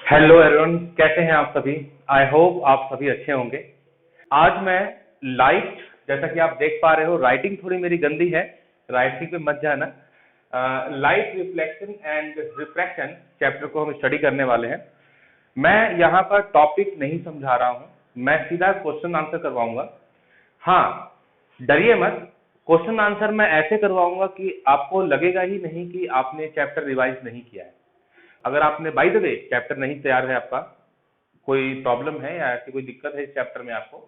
Hello everyone, कैसे हैं आप सभी। आई होप आप सभी अच्छे होंगे। आज मैं लाइट, जैसा कि आप देख पा रहे हो, राइटिंग थोड़ी मेरी गंदी है, राइटिंग पे मत जाना। Light reflection and refraction chapter को हम स्टडी करने वाले हैं। मैं यहाँ पर टॉपिक नहीं समझा रहा हूँ, मैं सीधा क्वेश्चन आंसर करवाऊंगा। हाँ, डरिए मत, क्वेश्चन आंसर मैं ऐसे करवाऊंगा कि आपको लगेगा ही नहीं कि आपने चैप्टर रिवाइज नहीं किया है। अगर आपने बाय द वे चैप्टर नहीं तैयार है, आपका कोई प्रॉब्लम है या ऐसी कोई दिक्कत है इस चैप्टर में आपको,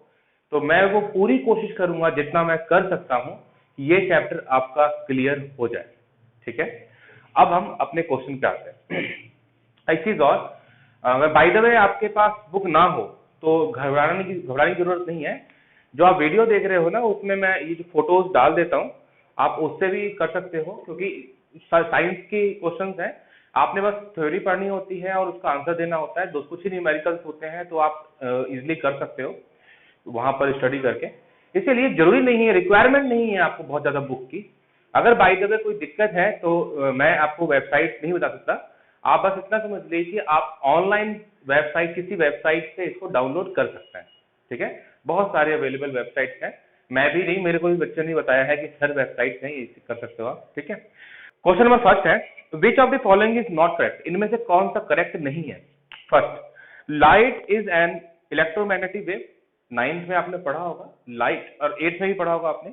तो मैं वो पूरी कोशिश करूंगा जितना मैं कर सकता हूं कि ये चैप्टर आपका क्लियर हो जाए। ठीक है, अब हम अपने क्वेश्चन पे आते हैं। एक चीज और, अगर बाय द वे आपके पास बुक ना हो तो घबराने की जरूरत नहीं है। जो आप वीडियो देख रहे हो ना, उसमें मैं ये जो फोटोज डाल देता हूँ, आप उससे भी कर सकते हो, क्योंकि साइंस की क्वेश्चंस हैं। आपने बस थ्योरी पढ़नी होती है और उसका आंसर देना होता है। दो कुछ ही न्यूमेरिकल्स होते हैं, तो आप इजिली कर सकते हो वहां पर स्टडी करके। इसीलिए जरूरी नहीं है, रिक्वायरमेंट नहीं है आपको बहुत ज्यादा बुक की। अगर बाय द वे कोई दिक्कत है तो मैं आपको वेबसाइट नहीं बता सकता। आप बस इतना समझ लीजिए, आप ऑनलाइन वेबसाइट, किसी वेबसाइट से इसको डाउनलोड कर सकते हैं। ठीक है, बहुत सारे अवेलेबल वेबसाइट्स हैं। मैं भी नहीं, मेरे को भी बच्चों ने बताया है कि हर वेबसाइट से ही कर सकते हो आप। ठीक है, क्वेश्चन नंबर फर्स्ट है, विच of the following is not correct. इनमें से कौन सा करेक्ट नहीं है। First, light is an electromagnetic wave. Ninth में आपने पढ़ा होगा लाइट, और एट्थ में भी पढ़ा होगा आपने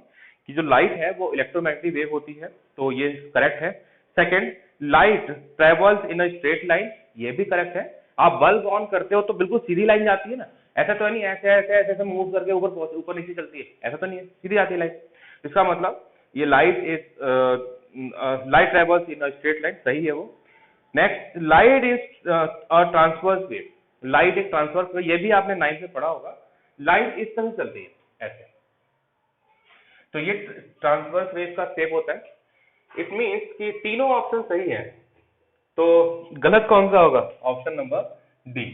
कि जो लाइट है वो इलेक्ट्रोमैग्नेटिक वेव होती है, तो ये करेक्ट है। Second, light travels in a straight line, ये भी करेक्ट है। आप बल्ब ऑन करते हो तो बिल्कुल सीधी लाइन जाती है ना, ऐसा तो नहीं ऐसे ऐसे ऐसे ऐसे मूव करके ऊपर ऊपर नीचे चलती है, ऐसा तो नहीं है, सीधी जाती है लाइट। इसका मतलब ये light is light travels in a straight line, सही है वो। Next, light is a transverse wave. Light एक ट्रांसवर्स वेव, ये भी आपने नाइन्थ में पढ़ा होगा। लाइट इस तरह चलती है ऐसे, तो ये ट्रांसवर्स वेव का शेप होता है। इट मीन्स कि तीनों ऑप्शन सही है, तो गलत कौन सा होगा? Option number D.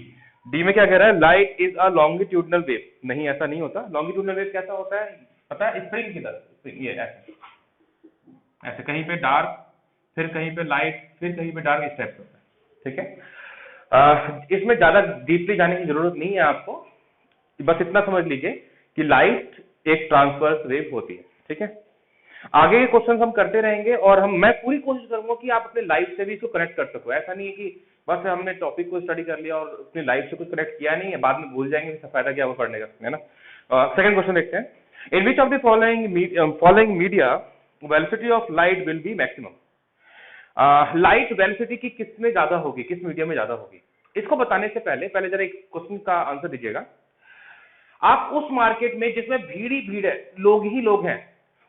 डी में क्या कह रहा है? Light is a longitudinal wave. नहीं, ऐसा नहीं होता। लॉन्गिट्यूडनल वेव कैसा होता है पता है? स्प्रिंग की तरह, ये ऐसे ऐसे कहीं पे डार्क, फिर कहीं पे लाइट, फिर कहीं पे डार्क, इस टाइप से होता है। ठीक है, इसमें ज्यादा डीपली जाने की जरूरत नहीं है आपको, बस इतना समझ लीजिए कि लाइट एक ट्रांसवर्स वेव होती है। ठीक है, आगे के क्वेश्चन हम करते रहेंगे और मैं पूरी कोशिश करूंगा कि आप अपने लाइफ से भी इसको कनेक्ट कर सको। ऐसा नहीं है कि बस हमने टॉपिक को स्टडी कर लिया और अपनी लाइफ से कुछ कनेक्ट किया नहीं है, बाद में भूल जाएंगे, फायदा क्या वो पढ़ने का, है ना। सेकंड क्वेश्चन देखते हैं, in which of the following media velocity of light will be maximum. Light velocity की किस में ज्यादा होगी, किस मीडियम में ज्यादा होगी? इसको बताने से पहले पहले जरा एक क्वेश्चन का आंसर दीजिएगा। आप उस मार्केट में जिसमें भीड़ ही भीड़ है, लोग ही लोग हैं,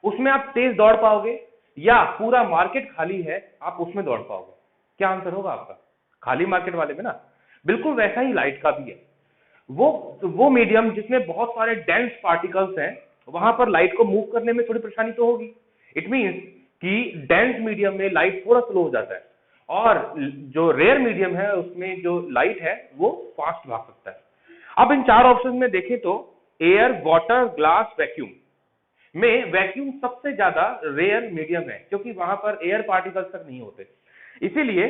उसमें आप तेज दौड़ पाओगे, या पूरा मार्केट खाली है आप उसमें दौड़ पाओगे? क्या आंसर होगा आपका? खाली मार्केट वाले में ना। बिल्कुल वैसा ही लाइट का भी है। वो मीडियम जिसमें बहुत सारे डेंस पार्टिकल्स हैं, वहां पर लाइट को मूव करने में थोड़ी परेशानी तो होगी। इट मींस कि डेंस मीडियम में लाइट थोड़ा स्लो हो जाता है, और जो रेयर मीडियम है उसमें जो लाइट है वो फास्ट भाग सकता है। अब इन चार ऑप्शन में देखें तो एयर, वाटर, ग्लास, वैक्यूम में वैक्यूम सबसे ज्यादा रेयर मीडियम है, क्योंकि वहां पर एयर पार्टिकल्स तक नहीं होते। इसीलिए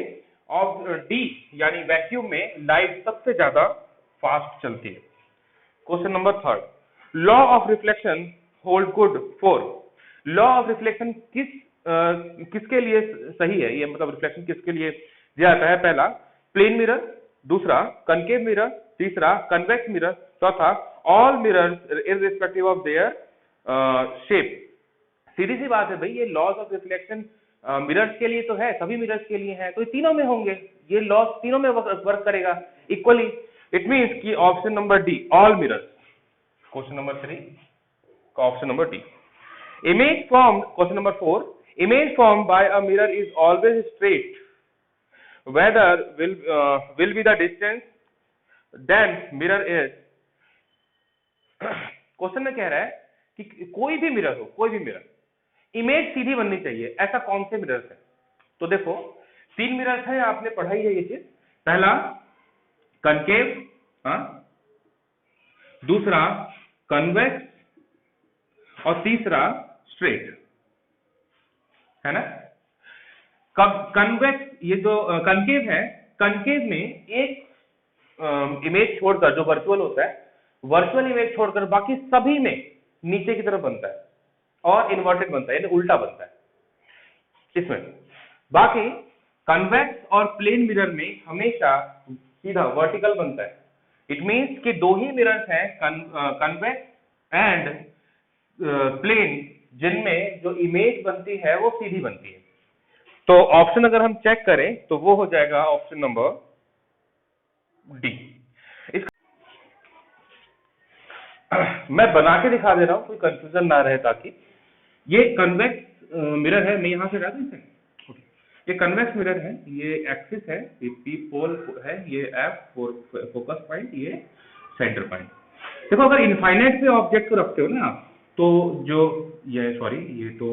डी यानी वैक्यूम में लाइट सबसे ज्यादा फास्ट चलती है। Question number third, law of reflection hold good for. Law of reflection किसके लिए सही है? ये मतलब रिफ्लेक्शन किसके लिए दिया जाता है? पहला, प्लेन मिरर, दूसरा कनकेव मिरर, तीसरा कन्वेक्स मिरर, चौथा all mirrors irrespective of their shape. सीधी सी बात है भाई, ये लॉज ऑफ रिफ्लेक्शन मिरर्स के लिए तो है, सभी मिरर्स के लिए है, तो ये तीनों में होंगे, ये लॉज तीनों में वर्क करेगा इक्वली। इट मींस कि option number D, all mirrors. Question number 3 का option number D. Image form, question number 4, image form by a mirror is always straight whether will be the distance then mirror is. Question में कह रहा है कि कोई भी mirror हो, कोई भी मिरर, इमेज सीधी बननी चाहिए, ऐसा कौन से मिरर्स है? तो देखो, तीन मिरर्स है, आपने पढ़ाई है ये चीज। पहला कनकेव, दूसरा कन्वेक्स, और तीसरा स्ट्रेट, है ना। कब कन्वेक्स, ये जो कनकेव है, कनकेव में एक इमेज छोड़कर, जो वर्चुअल होता है, वर्चुअल इमेज छोड़कर बाकी सभी में नीचे की तरफ बनता है और इन्वर्टेड बनता है, यानी उल्टा बनता है इसमें। बाकी कन्वेक्स और प्लेन मिरर में हमेशा सीधा वर्टिकल बनता है। इट मींस कि दो ही मिरर्स हैं, कन्वेक्स एंड प्लेन, जिनमें जो इमेज बनती है वो सीधी बनती है। तो ऑप्शन अगर हम चेक करें तो वो हो जाएगा ऑप्शन नंबर डी। मैं बना के दिखा दे रहा हूं, कोई कंफ्यूजन ना रहे, ताकि ये कन्वेक्स मिरर है। मैं यहां से डाल दूं, ये कन्वेक्स मिरर है, ये एक्सिस है, ये पी पोल है, ये एफ फोकस पॉइंट, ये सेंटर पॉइंट। देखो अगर इनफाइनाइट पे ऑब्जेक्ट को रखते हो ना आप, तो जो ये सॉरी ये तो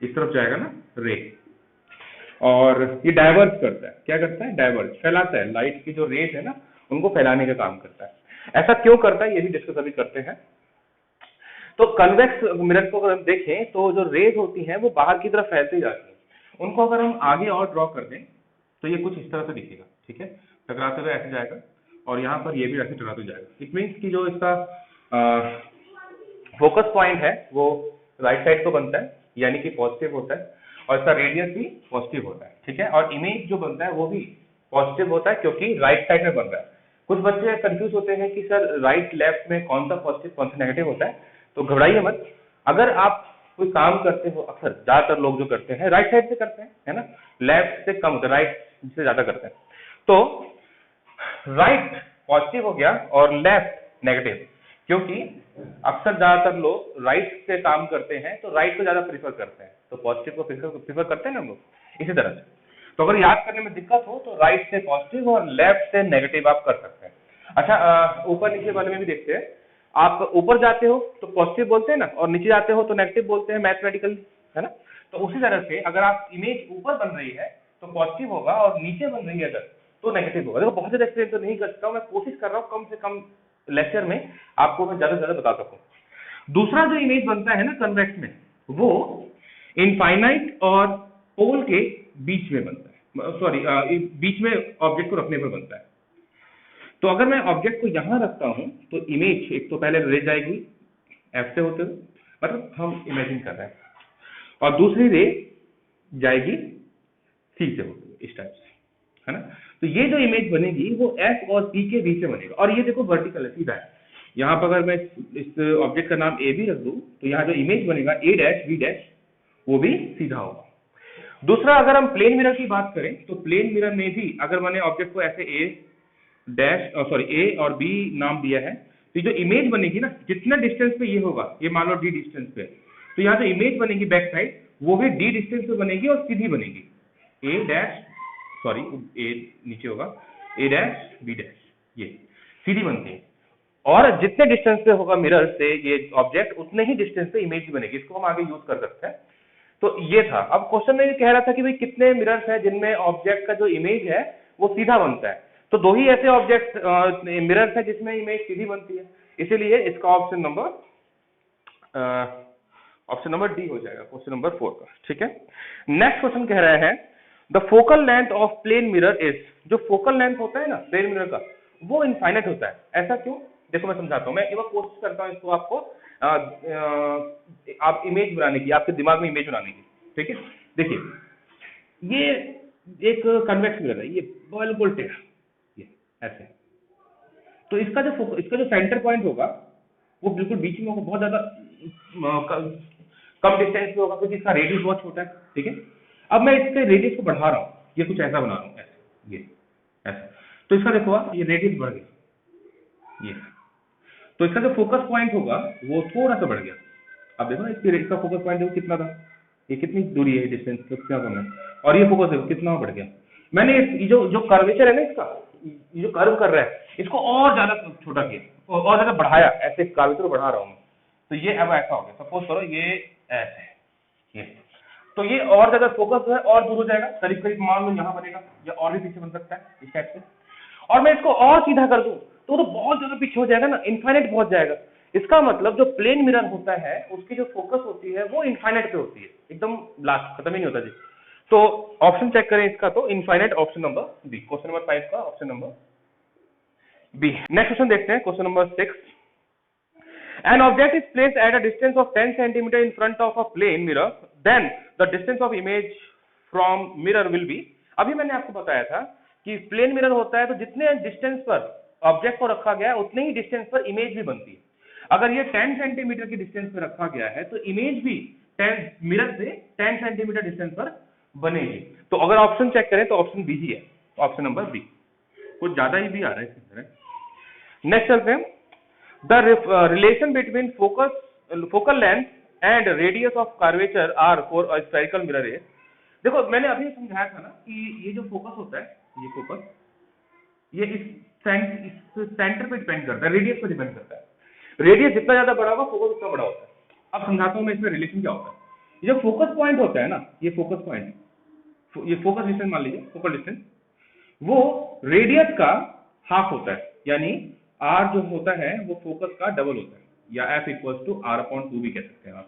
इस तरफ जाएगा ना रे, और ये डाइवर्ज करता है। क्या करता है? डाइवर्ज, फैलाता है। लाइट की जो रेज है ना, उनको फैलाने का काम करता है। ऐसा क्यों करता है, ये भी डिस्कस अभी करते हैं। तो कन्वेक्स मिरर को अगर हम देखें तो जो रेज होती हैं वो बाहर की तरफ फैलती जाती हैं। उनको अगर हम आगे और ड्रॉ कर दें तो ये कुछ इस तरह से दिखेगा, ठीक है, टकराते हुए ऐसे जाएगा, और यहाँ पर ये भी ऐसे टकराते हुए जाएगा। इट मीन्स कि जो इसका फोकस पॉइंट है वो राइट साइड को बनता है, यानी कि पॉजिटिव होता है, और इसका रेडियस भी पॉजिटिव होता है, ठीक है। और इमेज जो बनता है वो भी पॉजिटिव होता है, क्योंकि राइट साइड में बन रहा है। कुछ बच्चे कंफ्यूज होते हैं कि सर राइट लेफ्ट में कौन सा पॉजिटिव कौन सा नेगेटिव होता है, तो घबराइए मत। अगर आप कोई काम करते हो, अक्सर ज्यादातर लोग जो करते हैं राइट साइड से करते हैं, है ना, लेफ्ट से कम होता है, राइट से ज्यादा करते हैं। तो राइट पॉजिटिव हो गया और लेफ्ट नेगेटिव, क्योंकि अक्सर ज्यादातर लोग राइट से काम करते हैं, तो राइट को ज्यादा प्रीफर करते हैं, तो पॉजिटिव को प्रीफर करते हैं ना हम लोग, इसी तरह से। तो अगर याद करने में दिक्कत हो तो राइट से पॉजिटिव और लेफ्ट से नेगेटिव आप कर सकते हैं। अच्छा, ऊपर नीचे वाले में भी देखते हैं। आप ऊपर जाते हो तो पॉजिटिव बोलते हैं ना, और नीचे जाते हो तो नेगेटिव बोलते हैं मैथमेटिकल, है ना। तो उसी तरह से अगर आप इमेज ऊपर बन रही है तो पॉजिटिव होगा, और नीचे बन रही है अगर तो नेगेटिव होगा। देखो बहुत ज्यादा एक्सप्लेन तो नहीं कर सकता हूं, मैं कोशिश कर रहा हूं कम से कम लेक्चर में आपको मैं ज्यादा से ज्यादा बता सकूं। दूसरा जो इमेज बनता है ना कन्वेक्स में, वो इनफाइनाइट और पोल के बीच में बनता है, सॉरी बीच में ऑब्जेक्ट को रखने पर बनता है। तो अगर मैं ऑब्जेक्ट को यहां रखता हूं तो इमेज एक तो पहले रे जाएगी एफ से होते हुए, मतलब हम इमेजिन कर रहे हैं, और दूसरी रे जाएगी सी से होते हुए, इस टाइप से, है ना। तो ये जो इमेज बनेगी वो एफ और सी के बीच में बनेगा, और ये देखो वर्टिकल है, सीधा है। यहाँ पर अगर मैं इस ऑब्जेक्ट का नाम ए भी रख दूं तो यहाँ जो इमेज बनेगा ए डैश बी डैश, वो भी सीधा होगा। दूसरा, अगर हम प्लेन मिरर की बात करें तो प्लेन मिरर में भी अगर मैंने ऑब्जेक्ट को ऐसे ए डैश सॉरी ए और बी नाम दिया है, तो जो इमेज बनेगी ना, जितना डिस्टेंस पे ये होगा, ये मान लो डी डिस्टेंस पे, तो यहाँ जो इमेज बनेगी बैक साइड, वो भी डी डिस्टेंस पे बनेगी और सीधी बनेगी। ए डैश सॉरी ए नीचे होगा, ए डैश बी डैश, ये सीधी बनती है। और जितने डिस्टेंस पे होगा मिरर से ये ऑब्जेक्ट, उतने ही डिस्टेंस पे इमेज बनेगी। इसको हम आगे यूज कर सकते हैं। तो ये था। अब क्वेश्चन में कह रहा था कि भाई कितने मिरर्स हैं जिनमें ऑब्जेक्ट का जो इमेज है वो सीधा बनता है, तो दो ही ऐसे ऑब्जेक्ट मिरर्स हैं जिसमें इमेज सीधी बनती है, इसीलिए इसका ऑप्शन नंबर डी हो जाएगा, क्वेश्चन नंबर 4 का, ठीक है। नेक्स्ट क्वेश्चन कह रहे हैं the focal length of plane mirror is, जो फोकल लेंथ होता है ना प्लेन मिरर का, वो इनफाइनाइट होता है। ऐसा क्यों? देखो मैं समझाता हूं, मैं एक बार कोशिश करता हूं इसको आपको आप इमेज बनाने की, आपके दिमाग में इमेज बनाने की, ठीक है। देखिए ये एक कन्वेक्स मिरर है, ये बिल्कुल टेढ़ा, ये ऐसे, तो इसका जो सेंटर पॉइंट होगा वो बिल्कुल बीच में होगा, बहुत ज्यादा कम डिस्टेंस पे होगा, क्योंकि इसका रेडियस बहुत छोटा है, ठीक है। अब मैं इसके रेडियस को बढ़ा रहा हूँ, ये कुछ ऐसा बना रहा हूँ, ऐसे, ये ऐसा, तो इसका देखो ये रेडियस बढ़ गया, ये, तो इसका जो फोकस पॉइंट होगा वो थोड़ा सा बढ़ गया। अब देखो इसका फोकस पॉइंट देखो कितना था, ये कितनी दूरी है, डिस्टेंस कितना कम है, और ये फोकस देखो कितना बढ़ गया। मैंने जो कर्वेचर है ना इसका, ये जो कर्व कर रहा है, इसको और ज्यादा छोटा किया और ज्यादा बढ़ाया, ऐसे कर्वेचर बढ़ा रहा हूँ मैं, तो ये अब ऐसा हो गया। सपोज करो ये ऐसे, ये, तो ये और ज्यादा फोकस जो है और दूर हो जाएगा, करीब करीब मान लो यहाँ बनेगा, या और भी पीछे बन सकता है इस टाइप से। और मैं इसको और सीधा कर दूं तो बहुत ज्यादा पीछे हो जाएगा ना, इनफाइनाइट पहुंच जाएगा। इसका मतलब जो प्लेन मिरर होता है उसकी जो फोकस होती है वो इनफाइनाइट पे होती है, एकदम लास्ट, खत्म ही नहीं होता जी। तो ऑप्शन चेक करें इसका, तो infinite option number B, question number 5 का option number B. Next question देखते हैं, question number 6। An object is placed at a distance of 10 centimeter in front of a plane mirror, then the distance of image from mirror will be। अभी मैंने आपको बताया था कि plane mirror होता है तो जितने डिस्टेंस पर ऑब्जेक्ट को रखा गया है उतने ही डिस्टेंस पर इमेज भी बनती है। अगर ये 10 सेंटीमीटर की डिस्टेंस पर रखा गया है तो इमेज भी 10 मिरर से 10 सेंटीमीटर डिस्टेंस पर बनेगी। तो अगर ऑप्शन चेक करें तो ऑप्शन बी ही है, ऑप्शन नंबर बी। कुछ ज्यादा ही भी आ रहा है इसके अंदर। नेक्स्ट चलते हैं, the relation between focal length and radius of curvature R for a spherical mirror is. देखो मैंने अभी समझाया था ना कि ये जो फोकस होता है, ये फोकस ये इस सेंटर पे डिपेंड करता है, रेडियस पे डिपेंड करता है। रेडियस जितना ज्यादा बड़ा होगा फोकस उतना बड़ा होता है। अब समझाता हूं मैं इसमें रिलेशन क्या होता है। ये जो फोकस पॉइंट होता है ना, ये फोकस पॉइंट, ये फोकस डिस्टेंस मान लीजिए, फोकल डिस्टेंस, वो रेडियस का हाफ होता है, यानी r जो होता है वो फोकस का डबल होता है, या f इक्वल्स टू r/2 भी कह सकते हैं आप।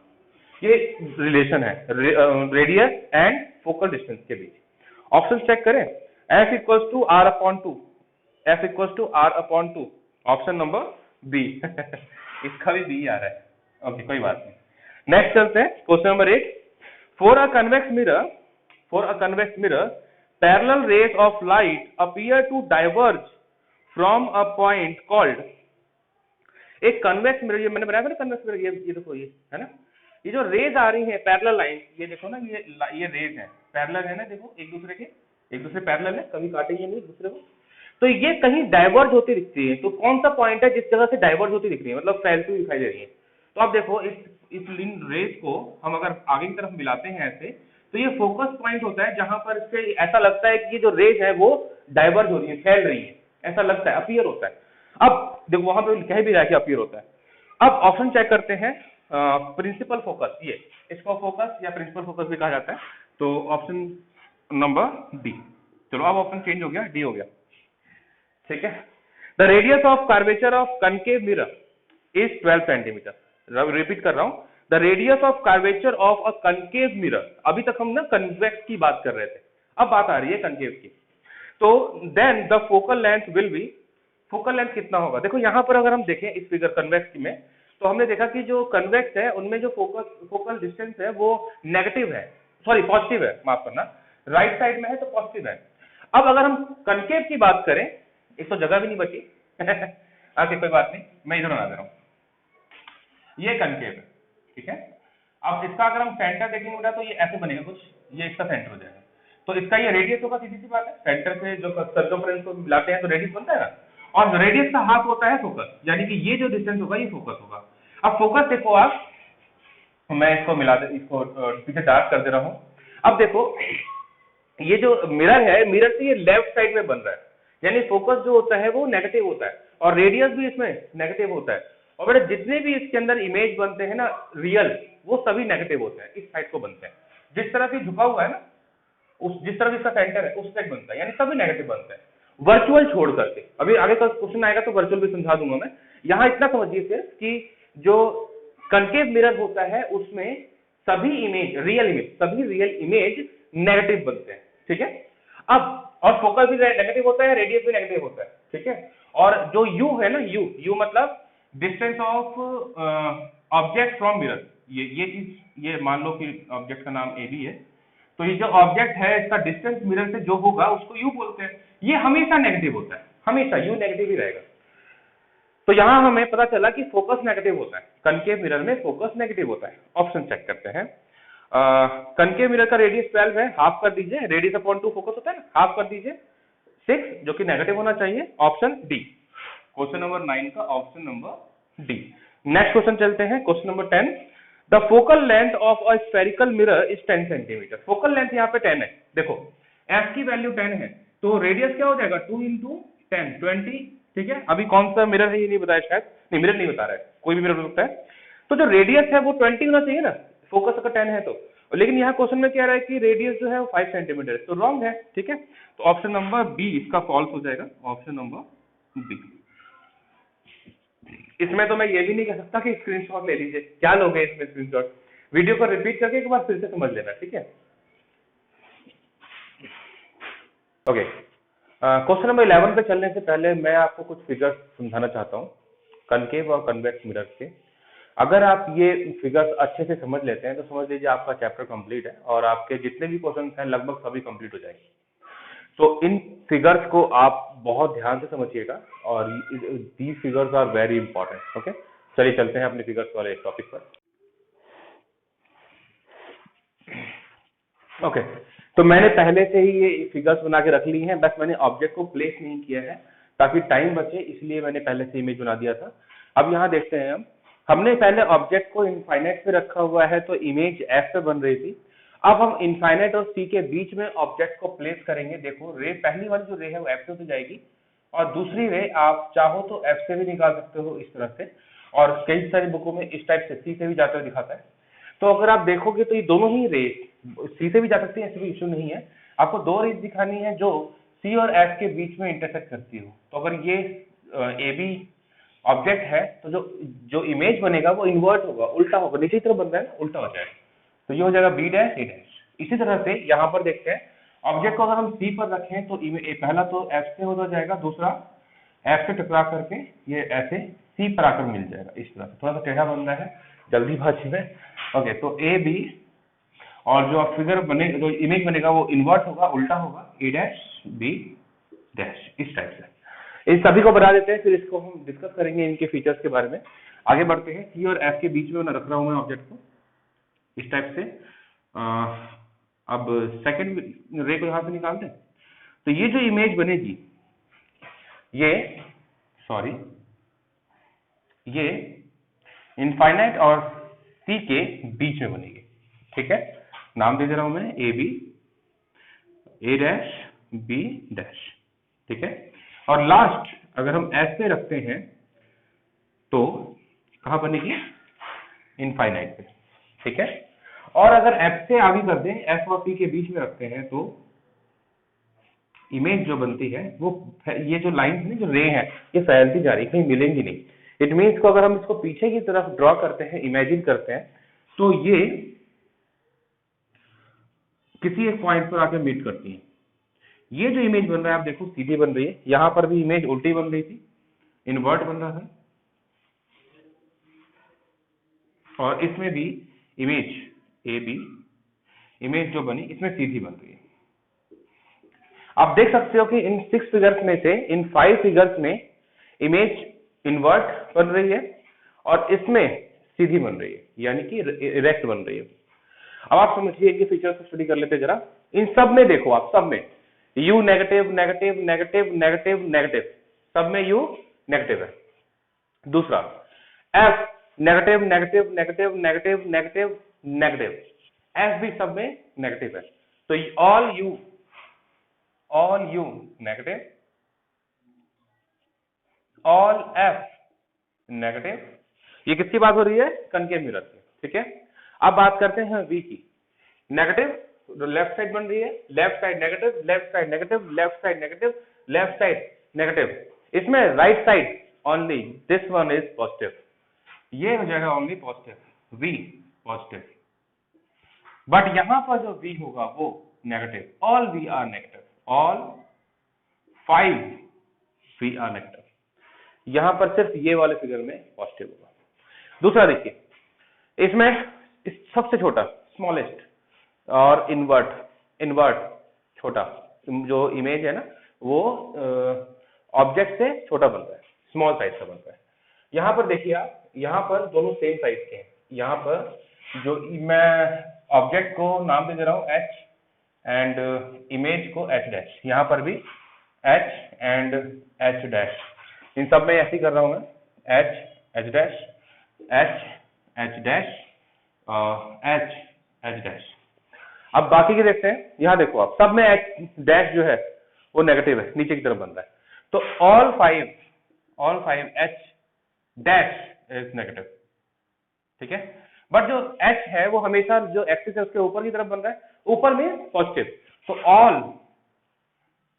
ये रिलेशन है रेडियस एंड फोकल डिस्टेंस के बीच। ऑप्शन चेक करें, f equals to r/2, f equals to r/2, option number B. इसका भी बी आ रहा है, ओके कोई बात नहीं। नेक्स्ट चलते हैं, question number 8। For a convex mirror parallel rays of light appear to diverge from a point called. एक कन्वेक्स मिरर, ये मैंने बनाया था ना कन्वेक्स मिरर, ये देखो, ये है ना, ये जो रेज आ रही है पैरेलल लाइन, ये देखो ना, ये रेज है पैरेलल है ना, देखो एक दूसरे पैरेलल है, कभी काटेंगे नहीं एक दूसरे को। तो ये कहीं डाइवर्ज होती दिखती है, तो कौन सा पॉइंट है जिस जगह से डाइवर्ज होती दिख रही है, मतलब फैलती हुई दिखाई दे रही है। तो आप देखो इस रेज को हम अगर आगे की तरफ मिलाते हैं ऐसे, तो ये फोकस पॉइंट होता है जहां पर इससे ऐसा लगता है कि ये जो रेज है वो डाइवर्ज हो रही है, फैल रही है, ऐसा लगता है, अपीयर होता है। अब देखो वहां पे कह भी रहा है कि अपीयर होता है। अब ऑप्शन चेक करते हैं, प्रिंसिपल फोकस, ये इसको फोकस या प्रिंसिपल फोकस भी कहा जाता है, तो ऑप्शन नंबर डी। चलो अब ऑप्शन चेंज हो गया, डी हो गया, ठीक है। The radius of curvature of concave mirror is 12 centimetre. Repeat कर रहा हूं, the radius of curvature of a concave mirror. अभी तक हम ना कन्वेक्स की बात कर रहे थे, अब बात आ रही है कनकेव की। तो then the focal length will be, focal length कितना होगा। देखो यहां पर अगर हम देखें इस फिगर कन्वेक्स में, तो हमने देखा कि जो कन्वेक्स है उनमें जो फोकल डिस्टेंस है वो नेगेटिव है, सॉरी पॉजिटिव है, माफ करना, राइट साइड में है तो पॉजिटिव है। अब अगर हम कनकेव की बात करें, एक तो जगह भी नहीं बची। ओके कोई बात नहीं, मैं इधर बना दे रहा हूं, ये कनकेव है, ठीक है। अब इसका अगर हम सेंटर देखेंगे बेटा तो ये ऐसे बनेगा कुछ, ये इसका सेंटर हो जाएगा, तो इसका ये रेडियस होगा, सीधी सी बात है, सेंटर से जो सर्कमफ्रेंस को मिलाते हैं तो रेडियस बनता है ना, और रेडियस का हाफ होता है फोकस, यानी कि ये जो डिस्टेंस होगा ये फोकस होगा। अब फोकस देखो आप, मैं इसको मिला दे, इसको पीछे डार्क कर दे रहा हूं। अब देखो ये जो मिरर है, मिरर से ये लेफ्ट साइड में बन रहा है, यानी फोकस जो होता है वो नेगेटिव होता है और रेडियस भी इसमें नेगेटिव होता है। और बेटा जितने भी इसके अंदर इमेज बनते हैं ना रियल, वो सभी नेगेटिव होते हैं, इस साइड को बनते हैं। जिस तरह से झुका हुआ है ना, उस जिस तरह इसका सेंटर है उस साइड बनता है, यानी सभी नेगेटिव बनते हैं, वर्चुअल छोड़ करके। अभी आगे का क्वेश्चन आएगा तो वर्चुअल भी समझा दूंगा मैं। यहां इतना समझिए सिर्फ कि जो कनकेव मिरर होता है उसमें सभी इमेज, सभी रियल इमेज नेगेटिव बनते हैं, ठीक है। अब और फोकस भी नेगेटिव होता है, रेडियस भी नेगेटिव होता है, ठीक है। और जो यू है ना, यू मतलब distance of object from mirror, ये चीज, ये मान लो कि ऑब्जेक्ट का नाम ए बी है, तो ये जो ऑब्जेक्ट है इसका डिस्टेंस मिरर से जो होगा उसको यू बोलते हैं। ये हमेशा नेगेटिव होता है, हमेशा यू नेगेटिव ही रहेगा। तो यहां हमें पता चला कि फोकस नेगेटिव होता है, कनकेव मिरर में फोकस नेगेटिव होता है। ऑप्शन चेक करते हैं, कनकेव मिरर का रेडियस 12 है, हाफ कर दीजिए, रेडियस अपॉन 2 फोकस होता है ना, हाफ कर दीजिए 6, जो कि नेगेटिव होना चाहिए, ऑप्शन डी। क्वेश्चन नंबर 9 का option number D. Next question चलते हैं, question number 10। The focal length of a spherical mirror is 10 centimetre. Focal length यहाँ पे 10 है, देखो एफ की वैल्यू 10 है, तो रेडियस क्या हो जाएगा 2 × 10 20, ठीक है। अभी कौन सा मिरर है ये नहीं बताया शायद, नहीं मिरर नहीं बता रहा है, कोई भी मिरर हो सकता है। तो जो रेडियस है वो 20 होना चाहिए ना, फोकस अगर 10 है तो, लेकिन यहाँ क्वेश्चन में क्या रहा है कि रेडियस जो है वो 5 सेंटीमीटर है, तो रॉन्ग है, ठीक है। तो ऑप्शन नंबर बी इसका फॉल्स हो जाएगा, ऑप्शन नंबर बी। इसमें तो मैं ये भी नहीं कह सकता कि स्क्रीनशॉट ले लीजिए, क्या लोगे इसमें स्क्रीनशॉट, वीडियो को रिपीट करके एक बार फिर से समझ लेना, ठीक है। ओके क्वेश्चन नंबर 11 पे चलने से पहले मैं आपको कुछ फिगर्स समझाना चाहता हूँ कनकेव और कन्वेक्स मिरर के। अगर आप ये फिगर्स अच्छे से समझ लेते हैं तो समझ लीजिए आपका चैप्टर कंप्लीट है और आपके जितने भी क्वेश्चन हैं लगभग सभी कंप्लीट हो जाएंगे। तो इन फिगर्स को आप बहुत ध्यान से समझिएगा और these figures are very important. Okay, चलिए चलते हैं अपने फिगर्स वाले टॉपिक पर। ओके, तो मैंने पहले से ही ये फिगर्स बना के रख ली हैं, बस मैंने ऑब्जेक्ट को प्लेस नहीं किया है ताकि टाइम बचे, इसलिए मैंने पहले से इमेज बना दिया था। अब यहाँ देखते हैं हमने पहले ऑब्जेक्ट को इनफाइनाइट पे रखा हुआ है तो इमेज एफ पे बन रही थी। अब हम इनफाइनाइट और सी के बीच में ऑब्जेक्ट को प्लेस करेंगे। देखो रे पहली वाली जो रे है वो एफ से तो जाएगी और दूसरी रे आप चाहो तो एफ से भी निकाल सकते हो इस तरह से, और कई सारी बुकों में इस टाइप से सी से भी जाते हुए दिखाता है। तो अगर आप देखोगे तो ये दोनों ही रे सी से भी जा सकती है, ऐसे भी इशू नहीं है। आपको दो रेस दिखानी है जो सी और एफ के बीच में इंटरसेक्ट करती हो। तो अगर ये ए बी ऑब्जेक्ट है तो जो जो इमेज बनेगा वो इन्वर्ट होगा, उल्टा होगा, नीचे की तरफ बन रहा है ना, उल्टा हो जाएगा, तो ये हो जाएगा बी डैश ए डैश। इसी तरह से यहाँ पर देखते हैं ऑब्जेक्ट को अगर हम सी पर रखें तो पहला तो एफ से हो जाएगा, दूसरा एफ से टकरा करके ये ऐसे सी पर आकर मिल जाएगा। इस तरह से थोड़ा सा टेढ़ा बन रहा है जल्दीबाजी में। ओके, तो ए बी और जो फिगर बनेगा, जो इमेज बनेगा वो इन्वर्ट होगा, उल्टा होगा, ए डैश बी डैश, इस टाइप से। इन सभी को बना देते हैं, फिर इसको हम डिस्कस करेंगे इनके फीचर्स के बारे में। आगे बढ़ते हैं। सी और एफ के बीच में मैं रख रहा हूं मैं ऑब्जेक्ट को इस टाइप से। अब सेकंड रे को यहां से निकाल दें तो ये जो इमेज बनेगी ये इनफाइनाइट और सी के बीच में बनेगी। ठीक है, नाम दे दे रहा हूं मैं A B, A dash B dash. ठीक है, और लास्ट अगर हम एस पे रखते हैं तो कहां बनेगी, इनफाइनाइट पे। ठीक है, और अगर एफ से आगे कर दें, एफ और सी के बीच में रखते हैं तो इमेज जो बनती है वो ये जो लाइन है, जो रे है, ये फैलती जा रही है, कहीं मिलेंगी नहीं। इट मीन्स को अगर हम इसको पीछे की तरफ ड्रॉ करते हैं, इमेजिन करते हैं, तो ये किसी एक पॉइंट पर आकर मीट करती है। ये जो इमेज बन रहा है आप देखो सीधी बन रही है, यहां पर भी इमेज उल्टी बन रही थी, इन्वर्ट बन रहा था, और इसमें भी इमेज ए बी इमेज जो बनी इसमें सीधी बन रही है। आप देख सकते हो कि इन 6 फिगर्स में से इन 5 फिगर्स में इमेज इन्वर्ट बन रही है और इसमें सीधी बन रही है, यानी कि इरेक्ट बन रही है। अब आप समझिए इनके फीचर्स को स्टडी कर लेते हैं जरा। इन सब में देखो, आप सब में you negative negative negative negative negative, सब में यू नेगेटिव है। दूसरा F negative negative negative negative negative negative, F भी सब में नेगेटिव है। तो all you negative, all F negative. ये किसकी बात हो रही है, कनकेव मिरर की। ठीक है, अब बात करते हैं वी की। नेगेटिव लेफ्ट साइड बन रही है, left side negative, left side negative, left side negative, left side negative. इसमें right side only this one is positive, ये हो जाएगा only positive, V positive. But यहां पर जो वी होगा वो negative, all V are negative, all 5 V are negative. यहां पर सिर्फ ये वाले फिगर में पॉजिटिव होगा। दूसरा देखिए, इसमें सबसे छोटा स्मॉलेस्ट और इन्वर्ट छोटा जो इमेज है ना, वो ऑब्जेक्ट से छोटा बन रहा है, स्मॉल साइज का बन रहा है। यहां पर देखिए आप, यहां पर दोनों सेम साइज के हैं। यहां पर जो मैं ऑब्जेक्ट को नाम दे रहा हूं एच एंड इमेज को एच डैश, यहां पर भी एच एंड एच डैश, इन सब में ऐसे ही कर रहा हूं मैं, H dash, H dash, H dash. अब बाकी के देखते हैं। यहां देखो आप, सब में एच डैश जो है वो नेगेटिव है, नीचे की तरफ बन रहा है। तो all five H dash is negative. ठीक है, बट जो एच है वो हमेशा जो एक्सिस है उसके ऊपर की तरफ बन रहा है, ऊपर में पॉजिटिव, तो ऑल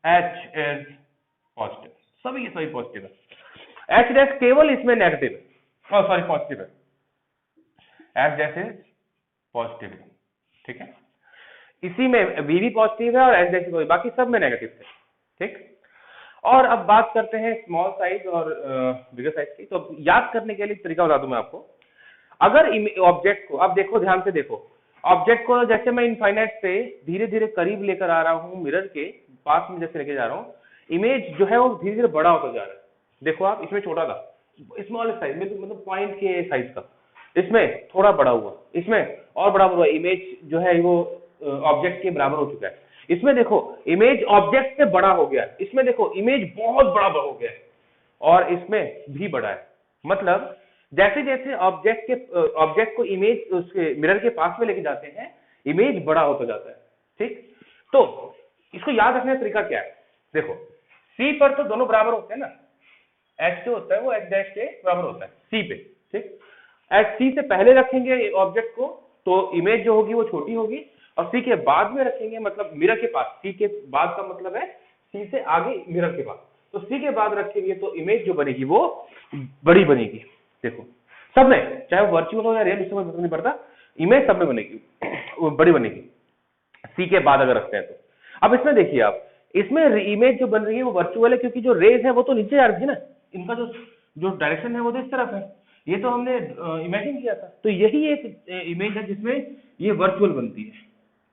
एच इज पॉजिटिव, सभी के सभी पॉजिटिव है। एच डैश केवल इसमें नेगेटिव है, सॉरी पॉजिटिव है, एच डैश इज पॉजिटिव है। ठीक है, इसी में वी भी पॉजिटिव है और एच डैश, बाकी सब में नेगेटिव है। ठीक, और अब बात करते हैं स्मॉल साइज और बिगर साइज की। तो याद करने के लिए एक तरीका बता दूं मैं आपको। अगर ऑब्जेक्ट को, अब देखो ध्यान से देखो, ऑब्जेक्ट को जैसे मैं इनफाइनाइट से धीरे धीरे करीब लेकर आ रहा हूँ, मिरर के पास में जैसे लेके जा रहा हूँ, इमेज जो है वो धीरे धीरे बड़ा होता जा रहा है। देखो आप, इसमें छोटा था, स्मॉल साइज मतलब पॉइंट के साइज का, इसमें थोड़ा बड़ा हुआ, इसमें और बड़ा हुआ, इमेज जो है वो ऑब्जेक्ट के बराबर हो चुका है। इसमें देखो इमेज ऑब्जेक्ट से बड़ा हो गया, इसमें देखो इमेज बहुत बड़ा हो गया है, और इसमें भी बड़ा है। मतलब जैसे जैसे ऑब्जेक्ट को इमेज उसके मिरर के पास में लेके जाते हैं, इमेज बड़ा होता जाता है। ठीक, तो इसको याद रखने का तरीका क्या है? देखो सी पर तो दोनों बराबर होते हैं ना, एच जो होता है वो एच डैश के बराबर होता है सी पे। ठीक, एच सी से पहले रखेंगे ऑब्जेक्ट को तो इमेज जो होगी वो छोटी होगी, और सी के बाद में रखेंगे मतलब मिरर के पास, सी के बाद का मतलब है सी से आगे मिरर के पास, तो सी के बाद रखेंगे तो इमेज जो बनेगी वो बड़ी बनेगी। देखो सब में, चाहे वो वर्चुअल हो या रियल, इससे कोई फर्क नहीं पड़ता, इमेज सब में बनेगी, वो बड़ी बनेगी सी के बाद अगर रखते हैं तो। अब इसमें देखिए आप, इसमें इमेज जो बन रही है वो वर्चुअल है, क्योंकि जो रेज है वो तो नीचे आ रही है ना, इनका जो जो डायरेक्शन है वो तो इस तरफ है, ये तो हमने इमेजिन किया था। तो यही एक इमेज है जिसमें ये वर्चुअल बनती है।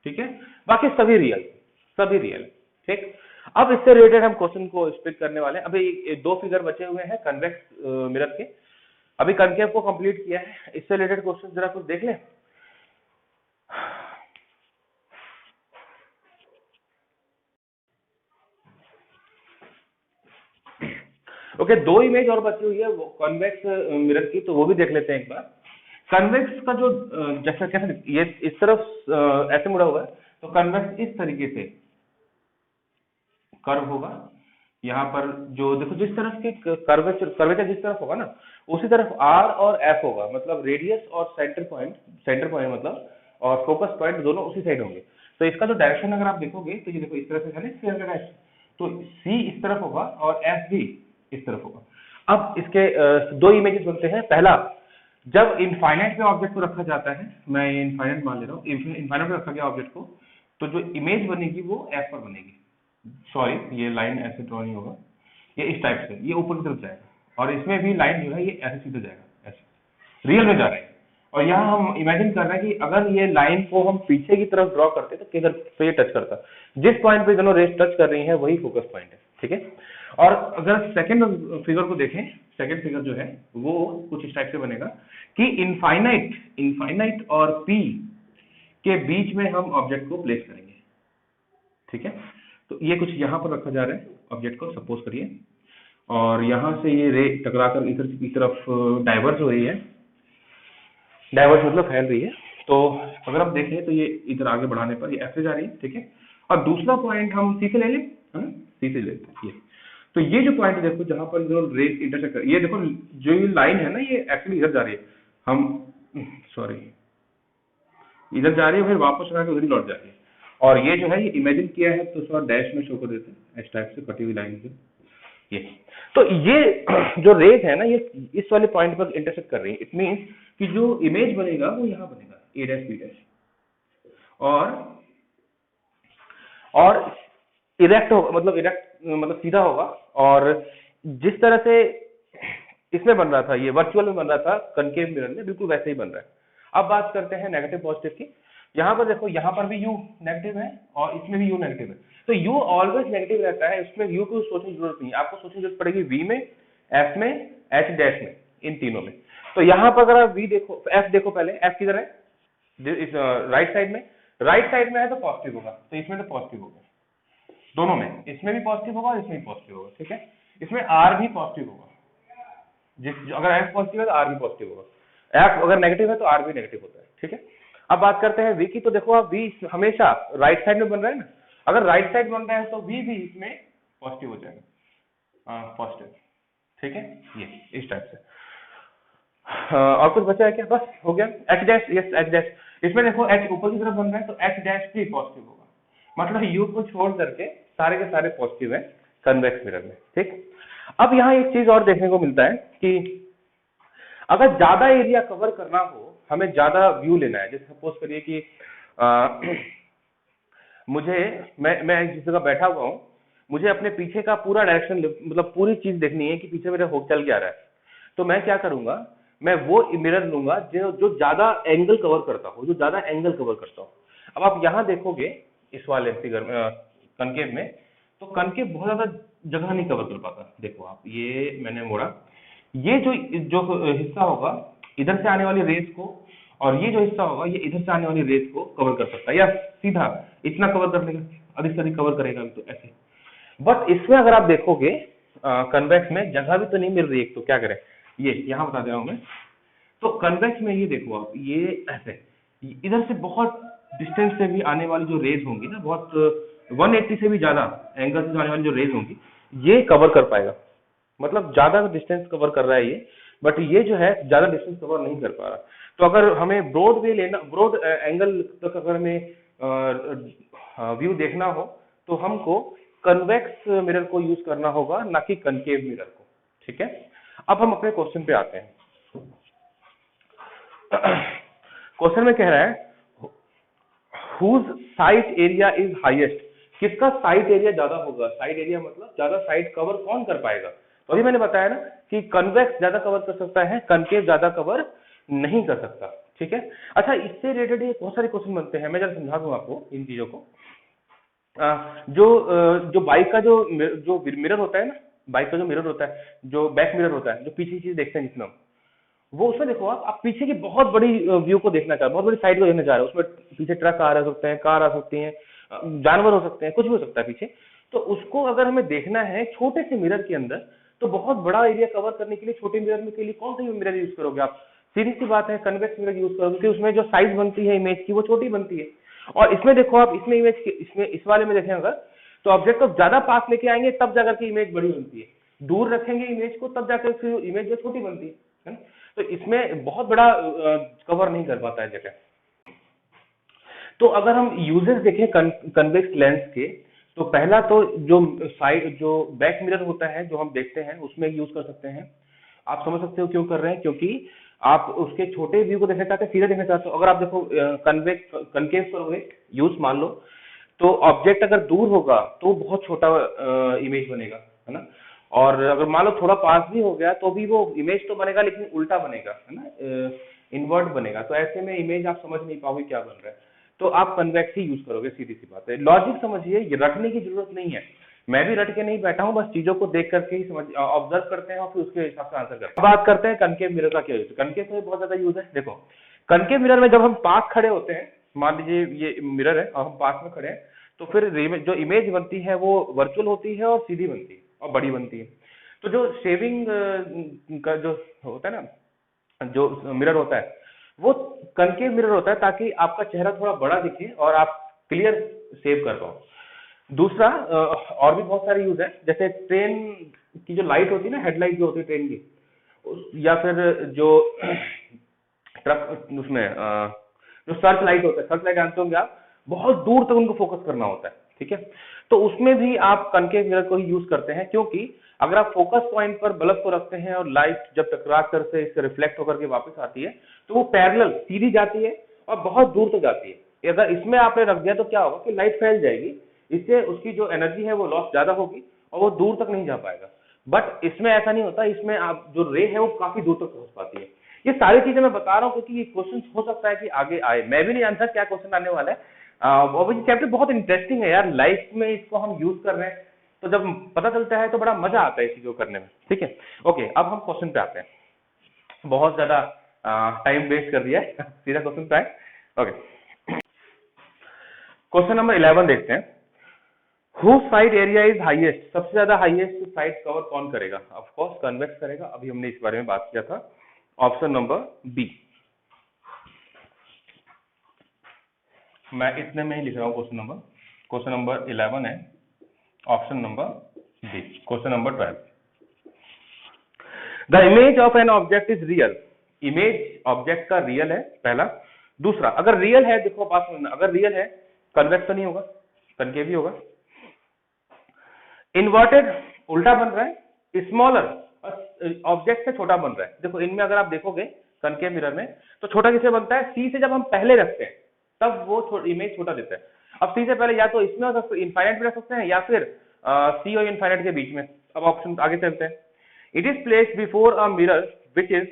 ठीक है, बाकी सभी रियल, सभी रियल। ठीक, अब इससे रिलेटेड हम क्वेश्चन को स्प्लिट करने वाले हैं। अभी दो फिगर बचे हुए हैं कन्वेक्स मिरर के, अभी कनकेव को कंप्लीट किया है, इससे रिलेटेड क्वेश्चन जरा कुछ देख लें। ओके, दो इमेज और बची हुई है वो कन्वेक्स मिरर की, तो वो भी देख लेते हैं एक बार। कन्वेक्स का जो जैसा कैसे ये इस तरफ ऐसे मुड़ा हुआ है, तो कन्वेक्स इस तरीके से कर्व होगा। यहाँ पर जो देखो जिस तरफ के कर्वेचर जिस तरफ होगा ना, उसी तरफ आर और एफ होगा, मतलब रेडियस और सेंटर पॉइंट मतलब और फोकस पॉइंट दोनों उसी साइड होंगे। तो इसका जो डायरेक्शन अगर आप देखोगे तो ये देखो इस तरह से है ना स्फीयर का डायरेक्शन, तो सी इस तरफ होगा और एफ भी इस तरफ होगा। अब इसके दो इमेजेस बनते हैं। पहला, जब इनफाइनाइट पे ऑब्जेक्ट को रखा जाता है, मैं इनफाइनाइट मान ले रहा हूँ, इनफाइनाइट पे रखा गया ऑब्जेक्ट को, तो जो इमेज बनेगी वो एफ पर बनेगी। सॉरी, ये लाइन ऐसे ड्रॉ नहीं होगा, ये इस टाइप से, ये ऊपर की तरफ जाएगा, और इसमें भी लाइन जो है ये ऐसे सीधे जाएगा, ऐसे रियल में जा रहा है। और यहाँ हम इमेजिन कर रहे हैं कि अगर ये लाइन को हम पीछे की तरफ ड्रॉ करते तो किधर पे ये टच करता, जिस पॉइंट पे दोनों रेस टच कर रही है वही फोकस पॉइंट है। ठीक है, और अगर सेकंड फिगर को देखें, सेकंड फिगर जो है वो कुछ इस टाइप से बनेगा कि इनफाइनाइट और पी के बीच में हम ऑब्जेक्ट को प्लेस करेंगे। ठीक है, तो ये कुछ यहाँ पर रखा जा रहा है ऑब्जेक्ट को, सपोज करिए, और यहाँ से ये रे टकराकर इधर की तरफ डाइवर्स हो रही है, डाइवर्स मतलब फैल रही है। तो अगर आप देखें तो ये इधर आगे बढ़ाने पर ये ऐसे जा रही है। ठीक है, और दूसरा पॉइंट हम सी से ले लें, है ना, सी से लेते हैं ये। तो ये जो पॉइंट देखो जहां पर जो रेस इंटरसेक्ट कर, ये देखो जो ये लाइन है ना, ये एक्चुअली इधर जा रही है, हम सॉरी इधर जा रही है, फिर वापस आकर उधर ही लौट जा रही है। और ये जो है ये इमेजिन किया है तो थोड़ा डैश में शो कर देते हैं इस टाइप से कटी हुई लाइन से ये। तो ये जो रेज है ना, ये इस वाले पॉइंट पर इंटरसेक्ट कर रही है। इट मींस कि जो इमेज बनेगा वो यहाँ बनेगा ए डैश बी डैश, और इरेक्ट होगा, मतलब इरेक्ट मतलब सीधा होगा। और जिस तरह से इसमें बन रहा था, ये वर्चुअल में बन रहा था कनकेव मिरर में, बिल्कुल वैसे ही बन रहा है। अब बात करते हैं नेगेटिव पॉजिटिव की। यहाँ पर देखो, यहाँ पर भी u नेगेटिव है और इसमें भी u नेगेटिव है, तो u ऑलवेज नेगेटिव रहता है, उसमें u को सोचने की जरूरत नहीं है। आपको सोचने की जरूरत पड़ेगी v में, f में, h डैश में, इन तीनों में। तो यहाँ पर अगर आप v देखो, f देखो पहले, f किधर है, इस राइट साइड में, राइट साइड में है तो पॉजिटिव होगा, तो इसमें तो पॉजिटिव होगा, दोनों में, इसमें भी पॉजिटिव होगा और इसमें भी पॉजिटिव होगा। ठीक है, इसमें r भी पॉजिटिव होगा, अगर f पॉजिटिव है तो r भी पॉजिटिव होगा, f अगर नेगेटिव है तो r भी नेगेटिव होता है। ठीक है, अब बात करते हैं v की। तो देखो आप, v हमेशा राइट साइड में बन रहा है ना, अगर राइट साइड बन रहा है तो v भी इसमें पॉजिटिव हो जाएगा, पॉजिटिव। ठीक है, ये इस टाइप से। और कुछ बचा है क्या? बस हो गया। h dash, yes h dash, इसमें देखो h ऊपर की तरफ बन रहा है तो h डैश भी पॉजिटिव होगा, मतलब u को छोड़ करके सारे के सारे पॉजिटिव है कन्वेक्स मिरर में। ठीक, अब यहाँ एक चीज और देखने को मिलता है कि अगर ज्यादा एरिया कवर करना हो, हमें ज्यादा व्यू लेना है, जैसे सपोज करिए कि मुझे मैं जिस जगह बैठा हुआ हूँ, मुझे अपने पीछे का पूरा डायरेक्शन मतलब पूरी चीज देखनी है कि पीछे मेरा हो चल क्या रहा है। तो मैं क्या करूंगा, मैं वो मिरर लूंगा जो जो ज्यादा एंगल कवर करता हो, जो ज्यादा एंगल कवर करता हो। अब आप यहाँ देखोगे इस वाले फिगर में, कनकेव में, तो कनकेव बहुत ज्यादा जगह नहीं कवर कर पाता। देखो आप, ये मैंने मोड़ा, ये जो जो हिस्सा होगा इधर से आने वाली रेस को, और ये जो हिस्सा होगा ये इधर से आने वाली रेस को कवर कर सकता है, या सीधा इतना कवर कर लेगा, अधिक से अधिक कवर करेगा, तो ऐसे। बट इसमें अगर आप देखोगे कन्वेक्स में जगह भी तो नहीं मिल रही है, तो क्या करें, ये यहाँ बता दे रहा हूं मैं। तो कन्वेक्स में ये देखो आप, ये ऐसे इधर से बहुत डिस्टेंस से भी आने वाली जो रेज होंगी ना, बहुत 180 से भी ज्यादा एंगल से आने वाली जो रेज होंगी, ये कवर कर पाएगा। मतलब ज्यादा डिस्टेंस कवर कर रहा है ये, बट ये जो है ज्यादा डिस्टेंस कवर नहीं कर पा रहा। तो अगर हमें ब्रॉड वे लेना, ब्रॉड एंगल तक अगर हमें व्यू देखना हो, तो हमको कन्वेक्स मिरर को यूज करना होगा, ना कि कनकेव मिरर को। ठीक है, अब हम अपने क्वेश्चन पे आते हैं। क्वेश्चन में कह रहा है whose sight area is highest, किसका साइट एरिया ज्यादा होगा। साइट एरिया मतलब ज्यादा साइट कवर कौन कर पाएगा। तो अभी मैंने बताया ना कि कन्वेक्स ज्यादा कवर कर सकता है, कनकेव ज्यादा कवर नहीं कर सकता। ठीक है, अच्छा, इससे रिलेटेड बहुत सारे क्वेश्चन बनते हैं, मैं जरा समझा दूं आपको इन चीजों को। जो बाइक का जो मिरर होता है ना, बाइक का जो मिरर होता है, जो बैक मिरर होता है, जो पीछे की चीज देखते हैं जिसमें वो, उसमें देखो आप पीछे की बहुत बड़ी व्यू को देखना चाह रहे हो, बहुत बड़ी साइड को देखना चाह रहे हो, उसमें पीछे ट्रक आ सकते हैं, कार आ सकती हैं, जानवर हो सकते हैं, कुछ भी हो सकता है पीछे। तो उसको अगर हमें देखना है छोटे से मिरर के अंदर, तो बहुत बड़ा एरिया कवर करने के लिए छोटे मिरर में के लिए कौन सा मिरर यूज करोगे आप। सीधी सी बात है, कन्वेक्स मिरर यूज करोगे, क्योंकि उसमें जो साइज बनती है इमेज की वो छोटी बनती है। और इसमें देखो आप, इसमें इमेज इसमें इस वाले में देखें अगर, तो ऑब्जेक्ट को ज्यादा पास लेके आएंगे तब जाकर के इमेज बड़ी बनती है, दूर रखेंगे इमेज को तब जाकर फिर इमेज जो छोटी बनती है ना? तो इसमें बहुत बड़ा कवर नहीं कर पाता है जगह। तो अगर हम यूजेस देखें कन्वेक्स लेंस के, तो पहला तो जो साइड जो बैक मिरर होता है जो हम देखते हैं उसमें यूज कर सकते हैं। आप समझ सकते हो क्यों कर रहे हैं, क्योंकि आप उसके छोटे व्यू को देखना चाहते हैं, सीधे देखना चाहते हो। अगर आप देखो कन्वेक्स कनकेव करोगे यूज मान लो, तो ऑब्जेक्ट अगर दूर होगा तो बहुत छोटा इमेज बनेगा, है ना। और अगर मान लो थोड़ा पास भी हो गया तो भी वो इमेज तो बनेगा लेकिन उल्टा बनेगा, है ना, इन्वर्ट बनेगा। तो ऐसे में इमेज आप समझ नहीं पाओगे क्या बन रहा है। तो आप कन्वेक्स ही यूज करोगे, सीधी सी बात है। लॉजिक समझिए, ये रटने की जरूरत नहीं है, मैं भी रट के नहीं बैठा हूं, बस चीजों को देख करके ही समझ ऑब्जर्व करते हैं और फिर उसके हिसाब से आंसर करते हैं। बात करते हैं कनकेव मिरर का क्या यूज है। कनकेव में बहुत ज्यादा यूज है। देखो, कनकेव मिरर में जब हम पास खड़े होते हैं, मान लीजिए ये मिरर है और हम पास में खड़े हैं, तो फिर जो इमेज बनती है वो वर्चुअल होती है और सीधी बनती है और बड़ी बनती है। तो जो शेविंग का जो होता है ना, जो मिरर होता है वो कनकेव मिरर होता है, ताकि आपका चेहरा थोड़ा बड़ा दिखे और आप क्लियर सेव कर पाओ। दूसरा और भी बहुत सारे यूज है, जैसे ट्रेन की जो लाइट होती है ना, हेडलाइट जो होती है ट्रेन की, या फिर जो ट्रक उसमें जो सर्च लाइट होता है, सर्च लाइट जानते होंगे आप, बहुत दूर तक उनको फोकस करना होता है। ठीक है, तो उसमें भी आप कनकेव मिरर को ही यूज करते हैं, क्योंकि अगर आप फोकस पॉइंट पर बल्ब को रखते हैं और लाइट जब टकरा कर से इससे रिफ्लेक्ट होकर के वापस आती है, तो वो पैरेलल सीधी जाती है और बहुत दूर तक जाती है। अगर इसमें आपने रख दिया तो क्या होगा कि लाइट फैल जाएगी, इससे उसकी जो एनर्जी है वो लॉस ज्यादा होगी और वो दूर तक नहीं जा पाएगा। बट इसमें ऐसा नहीं होता, इसमें आप जो रे है वो काफी दूर तक पहुंच पाती है। ये सारी चीजें मैं बता रहा हूँ क्योंकि ये क्वेश्चन हो सकता है कि आगे आए, मैं भी नहीं जानता क्या क्वेश्चन आने वाला है। और ये चैप्टर बहुत इंटरेस्टिंग है यार, लाइफ में इसको हम यूज कर रहे हैं, तो जब पता चलता है तो बड़ा मजा आता है इस चीजों करने में। ठीक है, ओके, अब हम क्वेश्चन पे आते हैं, बहुत ज्यादा टाइम वेस्ट कर दिया है, सीधा क्वेश्चन पे आए। ओके, क्वेश्चन नंबर 11 देखते हैं। Who side area is highest, सबसे ज्यादा हाईएस्ट साइड कवर कौन करेगा। ऑफ कोर्स कन्वेक्स करेगा, अभी हमने इस बारे में बात किया था। Option number B. मैं इतने में ही लिख रहा हूं क्वेश्चन नंबर 11 है, option number B. Question number 12, the image of an object is real, image object का रियल है पहला। दूसरा, अगर रियल है, देखो पास में, अगर रियल है कन्वेक्स तो नहीं होगा, कनकेव ही होगा। इन्वर्टेड, उल्टा बन रहा है। स्मॉलर, ऑब्जेक्ट से छोटा बन रहा है। देखो इनमें अगर आप देखोगे कनकेव मिरर में, तो छोटा किससे बनता है, सी से जब हम पहले रखते हैं तब वो इमेज छोटा देता है। अब सी से पहले या तो इसमें हो सकता है, इनफाइनाइट में रख सकते हैं, या फिर सी और इनफाइनाइट के बीच में। अब ऑप्शन आगे चलते हैं। It is placed before a mirror which is,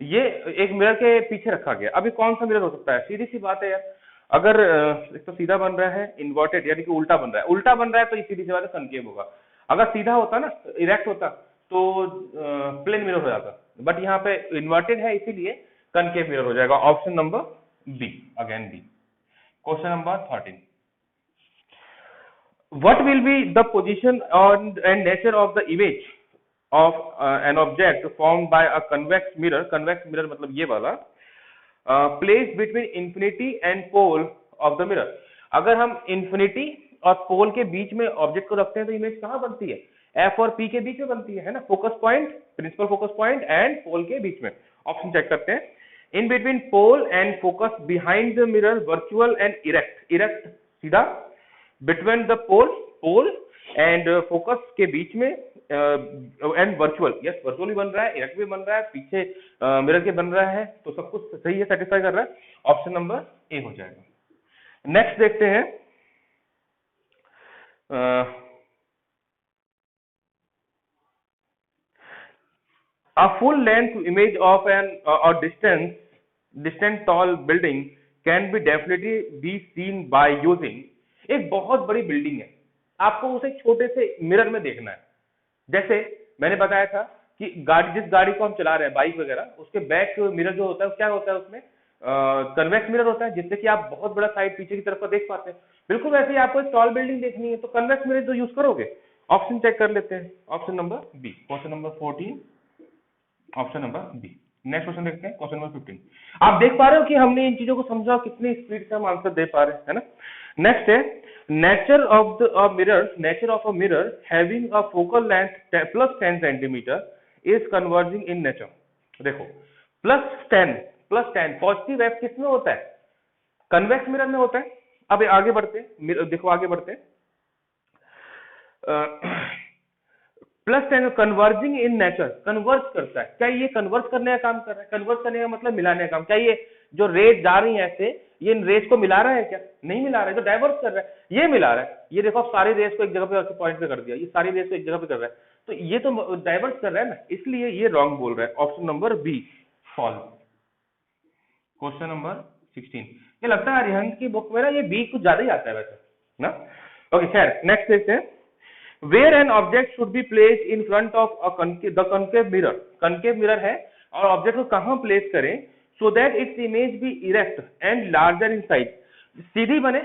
ये एक मिरर के पीछे रखा गया। अभी कौन सा मिरर हो सकता है? सीधी सी बात है यार, अगर एक तो सीधा बन रहा है, इन्वर्टेड यानी कि उल्टा बन रहा है, उल्टा बन रहा है तो ये सीधी सी बात है कनकेव होगा। अगर सीधा होता ना, इरेक्ट होता तो प्लेन मिरर हो जाता, बट यहाँ पे इन्वर्टेड है इसीलिए कनकेव मिरर हो जाएगा। Option number B, again B. Question number 13, what will be the position and nature of the image of an object formed by a convex mirror? convex mirror मतलब ये वाला, placed between infinity and pole of the mirror। अगर हम infinity और पोल के बीच में object को रखते हैं तो इमेज कहाँ बनती है? एफ और पी के बीच में बनती है ना, focus point, principal focus point and pole के बीच में। ऑप्शन चेक करते हैं। In between pole and focus, behind the mirror, virtual and erect. Erect सीधा, between the pole, pole and focus के बीच में, एंड वर्चुअल, यस वर्चुअल भी बन रहा है, इरेक्ट भी बन रहा है, पीछे मिरर के बन रहा है, तो सब कुछ सही है, सेटिस्फाई कर रहा है। ऑप्शन नंबर ए हो जाएगा। नेक्स्ट देखते हैं, a full length image of an or distant tall building can be definitely be seen by using। एक बहुत बड़ी बिल्डिंग है, आपको उसे छोटे से मिरर में देखना है। जैसे मैंने बताया था कि गाड़ी, जिस गाड़ी को हम चला रहे हैं, बाइक वगैरह, उसके बैक मिरर जो होता है क्या होता है, उसमें कन्वेक्स मिरर होता है, जिससे कि आप बहुत बड़ा साइड पीछे की तरफ का देख पाते हैं। बिल्कुल वैसे ही आपको एक टॉल बिल्डिंग देखनी है तो कन्वेक्स मिरर जो यूज करोगे। ऑप्शन चेक कर लेते हैं। Option number B, question number 14, option number B. Next question देखते हैं, क्वेश्चन नंबर 15। आप देख पा रहे हो कि हमने इन चीजों को समझा, कितनी स्पीड से हम आंसर दे पा रहे हैं, है ना। नेक्स्ट है, nature of the mirror, nature of a mirror having a focal length plus 10 centimetre is converging in nature. देखो प्लस 10 पॉजिटिव एफ किसमें होता है? कन्वेक्स मिरर में होता है। अब आगे बढ़ते हैं, देखो आगे बढ़ते हैं। +10 कन्वर्जिंग इन नेचर, कन्वर्ज करता है। क्या ये कन्वर्ज करने का काम कर रहा है? कन्वर्ज करने का मतलब मिलाने का काम। क्या ये जो रेज जा रही है ऐसे, ये इन रेज को मिला रहा है क्या? नहीं मिला रहा है, जो डाइवर्स कर रहा है ये मिला रहा है। ये देखो अब सारी रेज को एक जगह पे पॉइंट पे कर दिया, ये सारी रेज को एक जगह पे कर रहा है, तो ये तो डाइवर्स कर रहा है ना, इसलिए ये रॉन्ग बोल रहा है। Option number B false. Question number 16, ये लगता है रिहंस की बुक में ना ये बी कुछ ज्यादा ही आता है वैसे ना। ओके खैर, नेक्स्ट देखते हैं। Where an object should be placed in front of the concave mirror, concave mirror है और ऑब्जेक्ट को कहां प्लेस करें so that its image be erect and larger in size, सीधी बने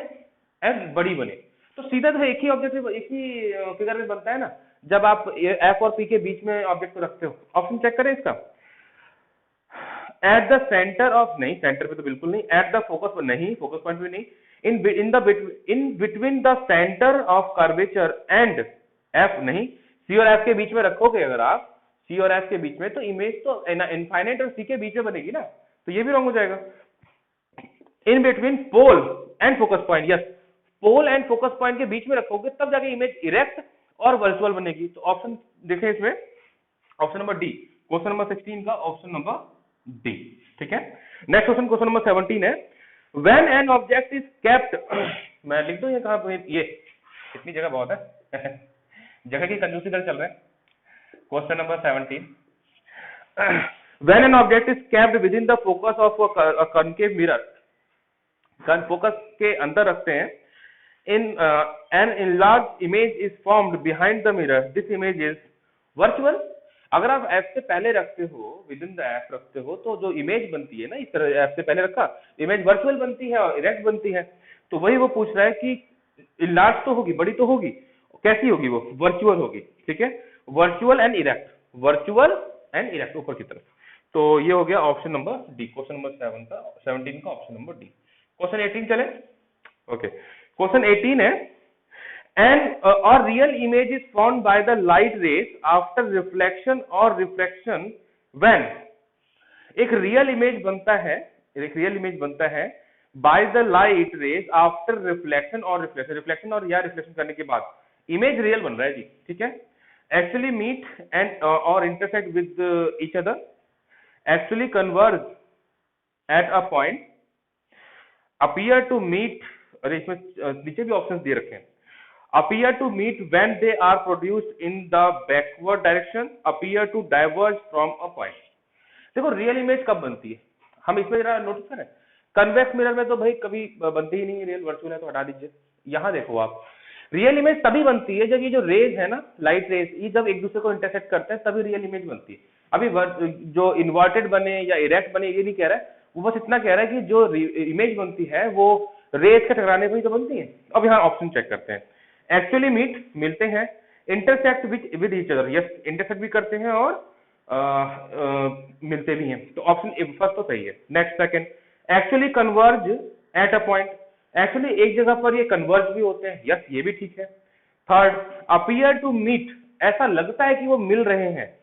एंड बड़ी बने। तो सीधा तो एक ही ऑब्जेक्ट, एक ही फिगर में बनता है ना, जब आप एफ और पी के बीच में ऑब्जेक्ट को रखते हो। ऑप्शन चेक करें इसका। एट द सेंटर ऑफ, नहीं सेंटर पे तो बिल्कुल नहीं, एट द फोकस पर नहीं, फोकस पॉइंट भी नहीं, in between the centre of curvature and F नहीं, सी और एफ के बीच में रखोगे अगर आप, सी और एफ के बीच में, तो इमेज तो इनफाइनाइट और सी के बीच में बनेगी ना, तो ये भी रॉन्ग हो जाएगा। In between pole and focus point, yes pole and focus point के बीच में रखोगे तब जाके इमेज इरेक्ट और वर्चुअल बनेगी। तो ऑप्शन देखें इसमें, option number D, question number 16 का ऑप्शन नंबर डी, ठीक है। नेक्स्ट क्वेश्चन, क्वेश्चन नंबर 17 है, when an object is kept, मैं लिख दूं ये कहां पे, ये इतनी जगह बहुत है जगह की कंजूसी कर चल रहा है। Question number 17, when an object is kept with in the focus of a concave mirror, focus के अंदर रखते हैं, in an enlarge image is formed behind the mirror, this image is virtual. अगर आप एफ से पहले रखते हो, विद इन द एफ रखते हो, तो जो इमेज बनती है ना, इस तरह एफ से पहले रखा, इमेज वर्चुअल बनती है और इरेक्ट बनती है। तो वही वो पूछ रहा है कि इनलार्ज तो होगी, बड़ी तो होगी, कैसी होगी वो? वर्चुअल होगी, ठीक है। Virtual and erect, virtual and erect ऊपर की तरफ। तो ये हो गया option number D, question number 17 का ऑप्शन नंबर डी। क्वेश्चन 18 चले, ओके। क्वेश्चन 18 है, एंड और real image is formed by the light rays after reflection और रिफ्रैक्शन व्हेन, एक रियल इमेज बनता है, एक रियल इमेज बनता है by the light rays after reflection और रिफ्लेक्शन, रिफ्लेक्शन और या रिफ्लेक्शन करने के बाद इमेज रियल बन रहा है जी, ठीक है। एक्चुअली मीट एंड और intersect with each other, actually converge at a point, appear to meet, अरे इसमें नीचे भी ऑप्शंस दे रखे हैं, appear to meet when they are produced in the backward direction, appear to diverge from a point। देखो real image कब बनती है, हम इसमें जरा नोटिस करें। कन्वेक्स मिरर में तो भाई कभी बनती ही नहीं है, रियल वर्चुअल है तो हटा दीजिए। यहाँ देखो आप, रियल इमेज तभी बनती है जब ये जो रेज है ना, लाइट रेज, ये जब एक दूसरे को इंटरसेक्ट करते हैं तभी रियल इमेज बनती है। अभी जो इन्वर्टेड बने या इरेक्ट बने ये नहीं कह रहा है, वो बस इतना कह रहा है कि जो इमेज बनती है वो रेज के टकराने पर ही तो बनती है। अब यहाँ ऑप्शन चेक करते हैं। एक्चुअली मीट, मिलते हैं। Intersect with each other, yes intersect भी करते हैं और मिलते भी हैं, तो ऑप्शन फर्स्ट तो सही है। Next second, actually converge at a point, actually एक जगह पर ये कन्वर्ज भी होते हैं, यस ये भी ठीक है। थर्ड, अपीयर टू मीट, ऐसा लगता है कि वो मिल रहे हैं।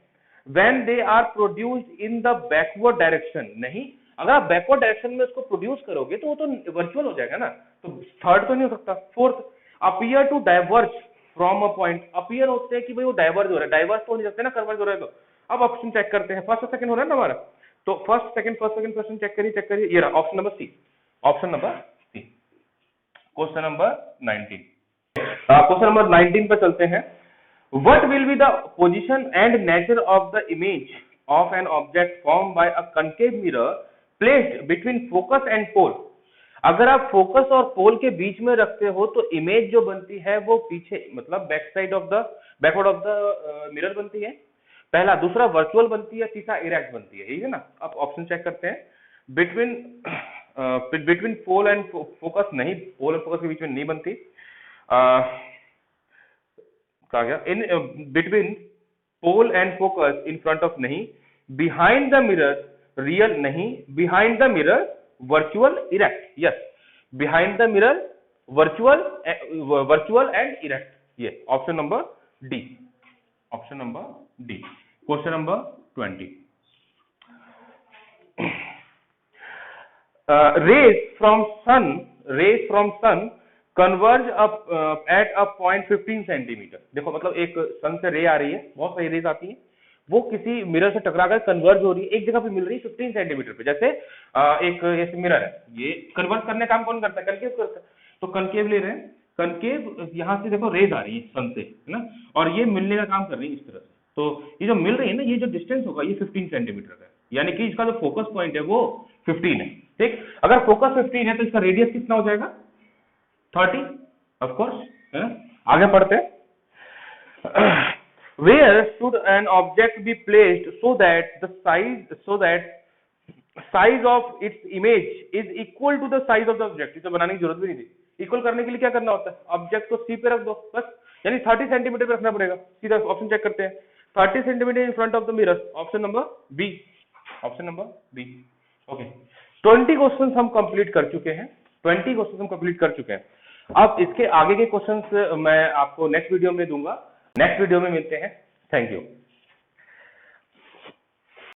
When they are produced in the backward direction, नहीं, अगर आप बैकवर्ड डायरेक्शन में उसको प्रोड्यूस करोगे तो वो तो वर्चुअल हो जाएगा ना, तो थर्ड तो नहीं हो सकता। Fourth, appear to diverge from a point, appear होते हैं कि भाई वो डाइवर्ज हो रहा है, डाइवर्ज तो नहीं सकते ना, कन्वर्ज हो रहा है तो। अब ऑप्शन चेक करते हैं, फर्स्ट और सेकंड हो रहा है ना हमारा, तो फर्स्ट सेकंड क्वेश्चन चेक करिए, ये रहा option number C, option number C. Question number 19, question number 19 पर चलते हैं। What will be the position and nature of the image of an object form by a concave mirror placed between focus and pole. अगर आप focus और पोल के बीच में रखते हो तो इमेज जो बनती है वो पीछे, मतलब बैकवर्ड ऑफ द मिरर बनती है, पहला। दूसरा वर्चुअल बनती है, तीसरा इरेक्ट बनती है, ठीक है ना। अब ऑप्शन चेक करते हैं। बिटवीन पोल एंड फोकस, नहीं, पोल और फोकस के बीच में नहीं बनती। कहा गया in between pole and focus, in front of नहीं, बिहाइंड द मिरर रियल नहीं, behind the mirror virtual erect, yes behind the mirror virtual and erect, ये option number D, option number D. Question number 20, rays from sun converge up at a point 15 centimetre. देखो मतलब एक सन से रे आ रही है, बहुत सारी रेज आती हैं, वो किसी मिरर से टकरा कर कन्वर्ज हो रही है, एक जगह पे मिल रही है 15 सेंटीमीटर पे। जैसे एक मिरर है, ये कन्वर्ज करने का काम कौन करता है, कनकेव करता है, तो कनकेव ले रहे हैं, कनकेव यहाँ से देखो रेज आ रही है सन से, है ना, और ये मिलने का काम कर रही है इस तरह से। तो ये जो मिल रही है ना, ये जो डिस्टेंस होगा ये 15 सेंटीमीटर का है, यानी कि इसका जो फोकस पॉइंट है वो 15 है, ठीक। अगर फोकस 15 है तो इसका रेडियस कितना हो जाएगा, 30 ऑफ कोर्स, है ना। आगे पढ़ते हैं। Where should an object be placed so that size of its image is equal to the size of the object। इसे बनाने की जरूरत भी नहीं थी। इक्वल करने के लिए क्या करना होता है, ऑब्जेक्ट को सी पे रख दो बस, यानी 30 सेंटीमीटर पे रखना पड़ेगा। सीधा ऑप्शन चेक करते हैं, 30 centimetre in front of the mirror, option number B, option number B. Okay, 20 questions हम कंप्लीट कर चुके हैं, 20 क्वेश्चंस हम कंप्लीट कर चुके हैं। अब इसके आगे के क्वेश्चंस मैं आपको नेक्स्ट वीडियो में दूंगा। नेक्स्ट वीडियो में मिलते हैं, थैंक यू।